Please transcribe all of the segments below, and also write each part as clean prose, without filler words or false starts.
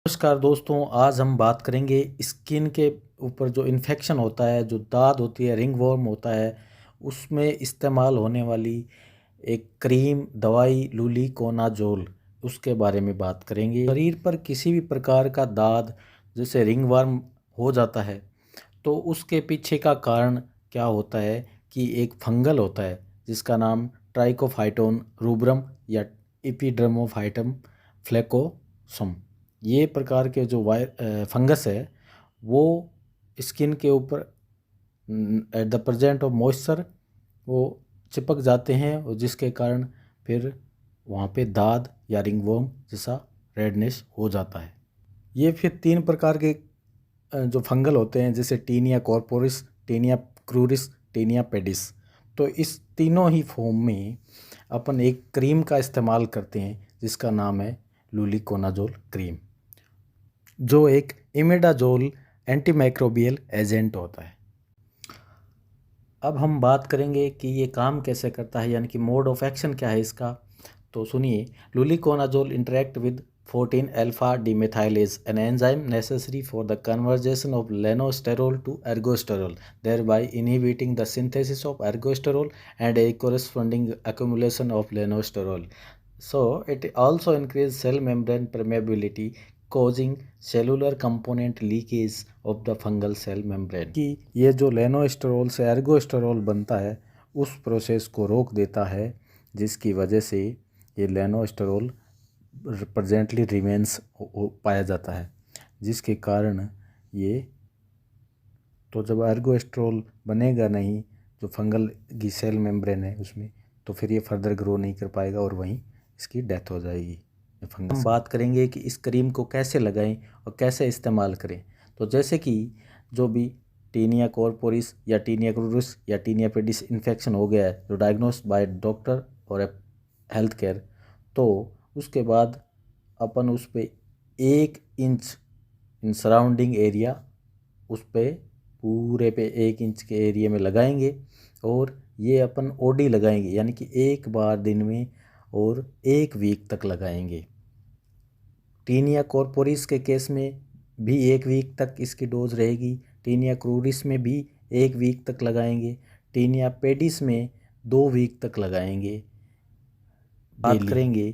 नमस्कार दोस्तों, आज हम बात करेंगे स्किन के ऊपर जो इन्फेक्शन होता है, जो दाद होती है, रिंगवर्म होता है, उसमें इस्तेमाल होने वाली एक क्रीम दवाई लुलिकोनाजोल, उसके बारे में बात करेंगे। शरीर पर किसी भी प्रकार का दाद जैसे रिंगवर्म हो जाता है तो उसके पीछे का कारण क्या होता है कि एक फंगल होता है जिसका नाम ट्राइकोफाइटोन रूब्रम या इपिडर्मोफाइटम फ्लेकोसम, ये प्रकार के जो फंगस है वो स्किन के ऊपर at the present of moisture वो चिपक जाते हैं और जिसके कारण फिर वहाँ पे दाद या रिंगवर्म जैसा रेडनेस हो जाता है। ये फिर 3 प्रकार के जो फंगल होते हैं जैसे tinea corporis, tinea cruris, tinea pedis. तो इस तीनों ही फॉर्म में अपन एक क्रीम का इस्तेमाल करते हैं जिसका नाम है लुलिकोनाजोल क्रीम, जो एक इमिडाजोल एंटीमाइक्रोबियल एजेंट होता है। अब हम बात करेंगे कि ये काम कैसे करता है, यानी कि मोड ऑफ एक्शन क्या है इसका। तो सुनिए, luliconazole interact with 14 alpha demethylase, an enzyme necessary for the conversion of lanosterol to ergosterol, thereby inhibiting the synthesis of ergosterol and a corresponding accumulation of lanosterol. So it also increases cell membrane permeability, causing cellular component leakage of the fungal cell membrane। कि ये जो लेनोस्टेरोल से एर्गोस्टेरोल बनता है उस process को रोक देता है, जिसकी वजह से ये लेनोस्टेरोल प्रेजेंटली रिमेन्स पाया जाता है, जिसके कारण ये तो जब एर्गोस्टेरोल बनेगा नहीं जो फंगल की सेल मेम्ब्रेन है उसमें, तो फिर ये फर्दर ग्रो नहीं कर पाएगा और वहीं इसकी डेथ हो जाएगी फंगस। हम बात करेंगे कि इस क्रीम को कैसे लगाएं और कैसे इस्तेमाल करें। तो जैसे कि जो भी टीनिया कॉर्पोरिस या टीनिया क्रूरिस या टीनिया पेडिस इन्फेक्शन हो गया है जो डायग्नोस्ड बाय डॉक्टर और हेल्थ केयर, तो उसके बाद अपन उस पर 1 इंच इन सराउंडिंग एरिया उस पर पूरे पे 1 इंच के एरिया में लगाएंगे और ये अपन ओडी लगाएंगे, यानी कि एक बार दिन में और 1 वीक तक लगाएंगे। टीनिया कॉर्पोरिस के केस में भी 1 वीक तक इसकी डोज रहेगी, टीनिया क्रूरिस में भी 1 वीक तक लगाएंगे, टीनिया पेडिस में 2 वीक तक लगाएंगे। बात करेंगे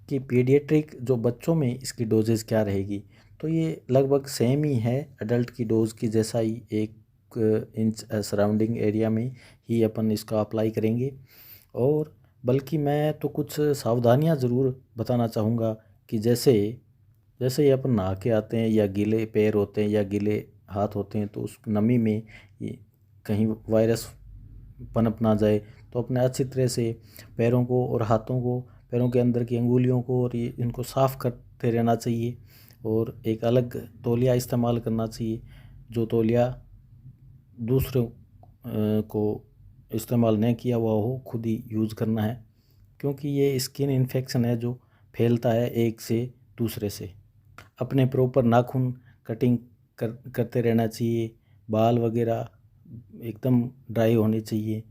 कि पीडियाट्रिक जो बच्चों में इसकी डोजेज क्या रहेगी, तो ये लगभग सेम ही है एडल्ट की डोज की जैसा ही, 1 इंच सराउंडिंग एरिया में ही अपन इसका अप्लाई करेंगे। और बल्कि मैं तो कुछ सावधानियां ज़रूर बताना चाहूँगा कि जैसे जैसे ही अपन नहा के आते हैं या गीले पैर होते हैं या गीले हाथ होते हैं तो उस नमी में ये कहीं वायरस पनप ना जाए, तो अपने अच्छी तरह से पैरों को और हाथों को, पैरों के अंदर की अंगुलियों को और ये इनको साफ़ करते रहना चाहिए और एक अलग तौलिया इस्तेमाल करना चाहिए। जो तौलिया दूसरों को इस्तेमाल नहीं किया हुआ हो खुद ही यूज़ करना है, क्योंकि ये स्किन इन्फेक्शन है जो फैलता है एक से दूसरे से। अपने प्रॉपर नाखून कटिंग करते रहना चाहिए, बाल वगैरह एकदम ड्राई होने चाहिए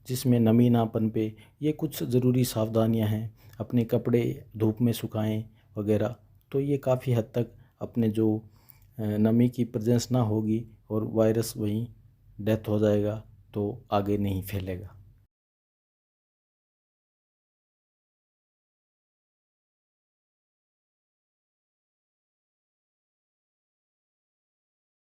जिसमें नमी ना पनपे। ये कुछ ज़रूरी सावधानियां हैं। अपने कपड़े धूप में सुखाएं वगैरह, तो ये काफ़ी हद तक अपने जो नमी की प्रेजेंस ना होगी और वायरस वहीं डेथ हो जाएगा तो आगे नहीं फैलेगा।